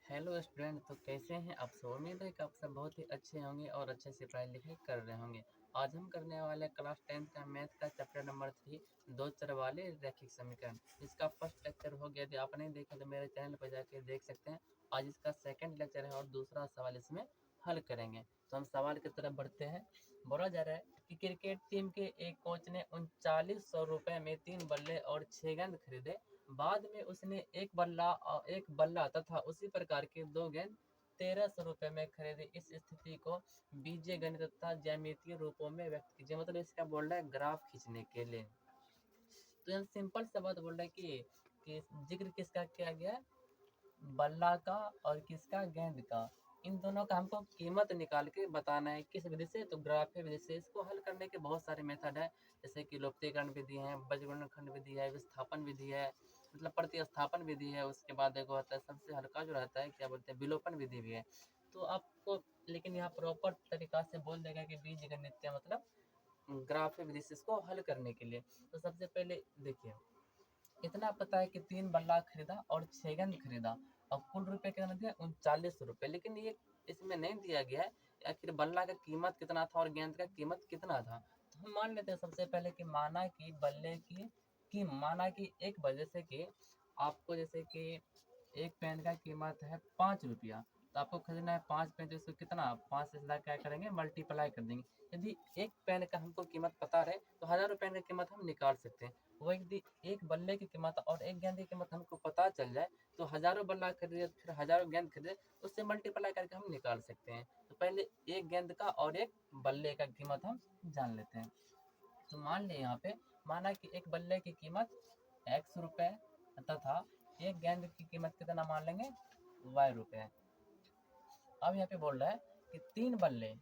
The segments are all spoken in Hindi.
हेलो स्टूडेंट, तो कैसे हैं आप सब। उम्मीद है कि आप सब बहुत ही अच्छे होंगे और अच्छे से पढ़ाई लिखाई कर रहे होंगे। आज हम करने वाले क्लास 10th का मैथ का चैप्टर नंबर 3 दो चर वाले रैखिक समीकरण। इसका फर्स्ट लेक्चर हो गया। यदि आप नहीं देखे तो मेरे चैनल पर जाके देख सकते हैं। आज इसका सेकंड लेक्चर है और दूसरा सवाल इसमें हल करेंगे। तो हम सवाल की तरफ बढ़ते हैं। बोला जा रहा है कि क्रिकेट टीम के एक कोच ने 3900 रुपये में 3 बल्ले और 6 गेंद खरीदे। बाद में उसने एक बल्ला तथा उसी प्रकार के 2 गेंद 1300 रुपये में खरीदे। इस स्थिति को बीजीय गणित तथा ज्यामितीय रूपों में व्यक्त कीजिए। मतलब इसका बोल रहा है ग्राफ खींचने के लिए। तो हम सिंपल सा बात बोल रहे हैं कि जिक्र किसका किया गया है, बल्ला का और किसका, गेंद का। इन दोनों का हमको कीमत निकाल के बताना है। किस विधि से, तो ग्राफीय विधि से। इसको हल करने के बहुत सारे मेथड है, जैसे कि लोप्तीकरण विधि है, बीजगुणनखंड विधि है, विस्थापन विधि है, मतलब प्रतिस्थापन विधि है। उसके बाद एक होता है सबसे हल्का जो रहता है, क्या बोलते हैं, विलोपन विधि भी है। तो आपको लेकिन यहाँ प्रॉपर तरीका से बोल देगा कि बीजगणितीय मतलब ग्राफीय विधि से इसको हल करने के लिए। तो सबसे पहले देखिए, इतना पता है कि 3 बल्ला खरीदा और 6 गेंद खरीदा और कुल रुपए कितना दिया, 3900 रुपये। लेकिन ये इसमें नहीं दिया गया है आखिर बल्ला का कीमत कितना था और गेंद का कीमत कितना था। तो हम मान लेते हैं सबसे पहले कि माना कि बल्ले की माना कि एक बल्ले से कि आपको जैसे कि एक पेन का कीमत है 5 रुपया। तो आपको खरीदना है 5 पेन, तो इसको कितना 5 से क्या करेंगे, मल्टीप्लाई कर देंगे। यदि एक पेन का हमको कीमत पता रहे तो 1000 रुपये की कीमत हम निकाल सकते हैं। वो यदि एक बल्ले की कीमत और एक गेंद की कीमत हमको पता चल जाए तो हजारों बल्ला खरीदे फिर हजारों गेंद खरीदे, उससे मल्टीप्लाई करके हम निकाल सकते हैं। तो पहले एक गेंद का और एक बल्ले का कीमत हम जान लेते हैं। तो मान लें यहाँ पे, माना कि एक बल्ले की कीमत x रुपये तथा एक गेंद की कीमत कितना मान लेंगे, y रुपये। अब यहाँ पे बोल रहा है कि तीन बल्ले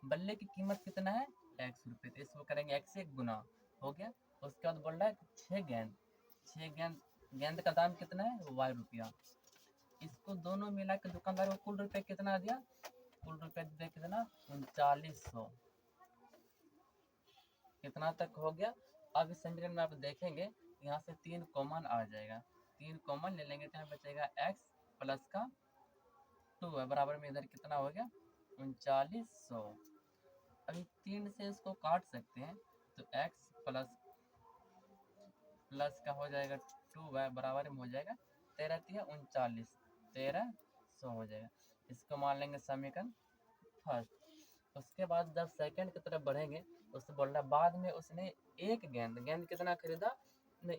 बल्ले की कीमत कितना है, x रुपये। तो इसको करेंगे x से गुना, हो गया। उसके बाद बोल रहा है कि 6 गेंद गेंद का दाम कितना है, y रुपया। इसको दोनों मिला के दुकानदार को कुल रुपये कितना दिया, कुल रुपये दिया कितना, 3900। कितना तक हो गया। अब इस समीकरण में आप देखेंगे यहाँ से 3 कॉमन आ जाएगा। 3 कॉमन ले लेंगे तो यहाँ बचेगा x प्लस का 2 है, बराबर में इधर कितना हो गया, 3900। अभी 3 से इसको काट सकते हैं तो x प्लस का हो जाएगा 2 है, बराबर में हो जाएगा 13×3 = 39, 1300 हो जाएगा। इसको मान लेंगे समीकरण फर्स्ट। उसके बाद जब सेकंड की तरफ बढ़ेंगे उससे बोल रहा है बाद में उसने एक गेंद कितना खरीदा, नहीं,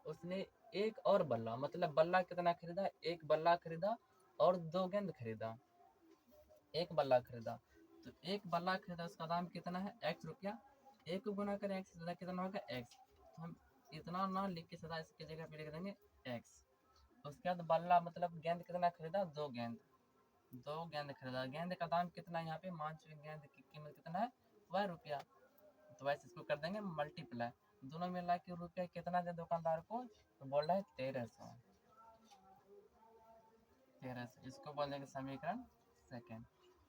उसने एक और बल्ला, मतलब बल्ला कितना खरीदा, एक बल्ला खरीदा और 2 गेंद खरीदा। एक बल्ला खरीदा, तो एक बल्ला खरीदा, उसका दाम कितना है, x रुपया। एक को गुना करें x से कितना होगा, x। तो हम इतना ना लिख के सदा इसकी जगह पे लिख देंगे x। उसके बाद बल्ला मतलब गेंद कितना खरीदा, 2 गेंद खरीदा। गेंद का दाम कितना है, यहाँ पे मान चुके गेंद की कीमत कितना है, y रुपया। तो वैसे इसको कर देंगे मल्टीप्लाई। दोनों मिला के रुपया कितना दे दुकानदार को, तो बोल रहा है 1300। इसको बोल देंगे समीकरण सेकंड।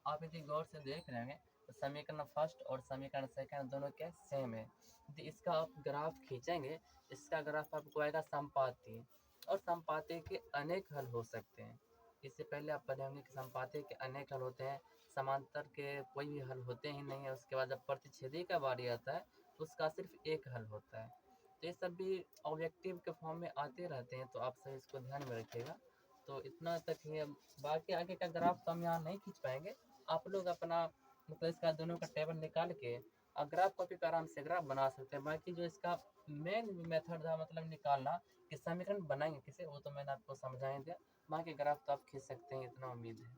आप यदि गौर से देख रहे हैं तो समीकरण फर्स्ट और समीकरण सेकंड दोनों क्या सेम है। यदि इसका आप ग्राफ खींचेंगे, इसका ग्राफ आपको आएगा संपाती, और संपाती के अनेक हल हो सकते हैं। इससे पहले आप पढ़े होंगे कि संपाती के अनेक हल होते हैं, समांतर के कोई भी हल होते ही नहीं है। उसके बाद जब प्रतिच्छेदी का बारी आता है तो उसका सिर्फ एक हल होता है। तो ये सब भी ऑब्जेक्टिव के फॉर्म में आते रहते हैं, तो आप सभी इसको ध्यान में रखिएगा। तो इतना तक ही है, बाकी आगे का ग्राफ तो हम यहाँ नहीं खींच पाएंगे। आप लोग अपना मतलब इसका दोनों का टेबल निकाल के और ग्राफ कॉपी पे आराम से ग्राफ बना सकते हैं। बाकी जो इसका मेन मेथड था मतलब निकालना कि समीकरण बनाएंगे किसे, वो तो मैंने आपको समझा ही दिया। बाकी ग्राफ तो आप खींच सकते हैं, इतना उम्मीद है।